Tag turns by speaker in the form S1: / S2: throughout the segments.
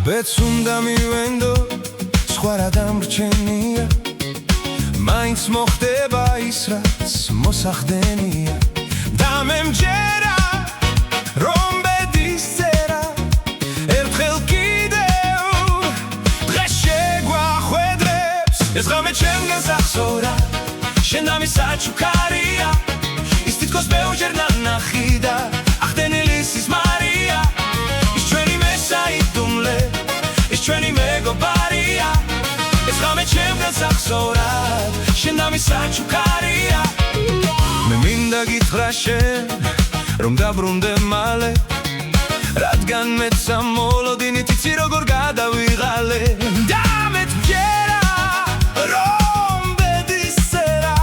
S1: ბედს უნდა მივენდო სხვა რა დამრჩენია მაინც მოხდება ის რაც მოსახდენია და მე მჯერა რომ ბედის წერა ერთხელ კიდევ დღეს შეგვახვედრებს ეს ღამე ჩემგანს ახსოვდა შენ და მის საჩუქარია ის თითქოს ბევრჯერ ნანახი და ახდენილი სიზმარია ის ჩვენი მესაიდუმლე ის ჩვენი მეგობარია ეს ღამე ჩემგანს ახსოვდა შენ და მის საჩუქარია მე მინდა გითხრა შენ რომ დაბრუნდე მალე რადგან მეც ამოლოდინით იცი როგორ გადავიღალე და მეც მჯერა რომ ბედის წერა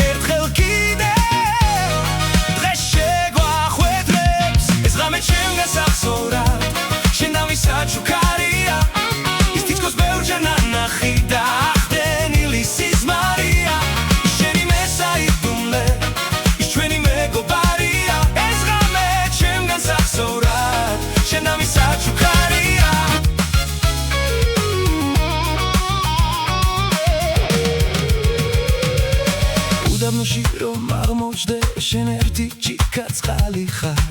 S1: ერთხელ კიდევ დღეს შეგვახვედრებს ეს ღამე ჩემგანს ახსოვდა შენ და მის საჩუქარია ის თითქოს ბევრჯერ ნანახი და ახდენილი სიზმარია ის შენი მესაიდუმლე ის ჩვენი მეგობარია ეს ღამე ჩემგანს ახსოვდა შენ და მის საჩუქარია უდაბნოში რომ აღმოჩნდე შენ ერთი ჭიქა წყალი ხარ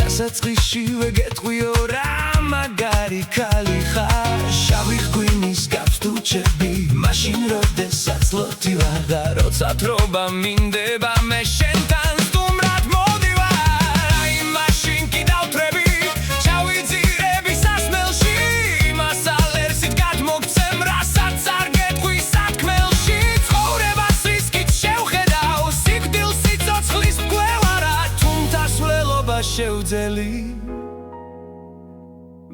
S1: დასაწყისშივე გეტყვიო რა მაგარი ქალი ხარ შავი ღვინის გავს თუ ჩები მაშინ როდესაც ლოთი ვარ და როცა თრობა მინდება მე შენთან სტუმრად მოდივარ აი მაშინ კი დავთრები ჩავიძირები სასმელში იმას ალერსით გადმოგცემ რასაც არ გეტყვი სათქმელში ცხოვრებას რისკით შევხედავ სიკვდილ სიცოცხლის მკვლევარა თუმცა სვლელობა შევძელი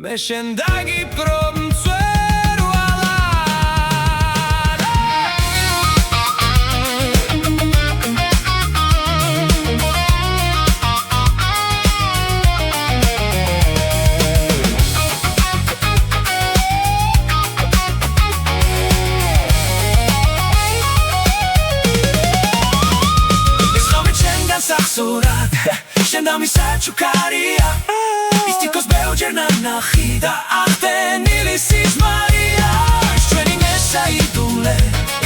S1: მე შენ დაგიფკრო მწვერვალად ეს ღამე ჩემგანს ახსოვდა შენ და მის საჩუქარია ის თითქოს ბევრჯერ ნანახი და ახდენილი სიზმარია ის ჩვენი მესაიდუმლე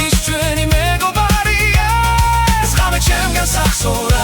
S1: ის ჩვენი მეგობარია ეს ღამე ჩემგანს ახსოვდა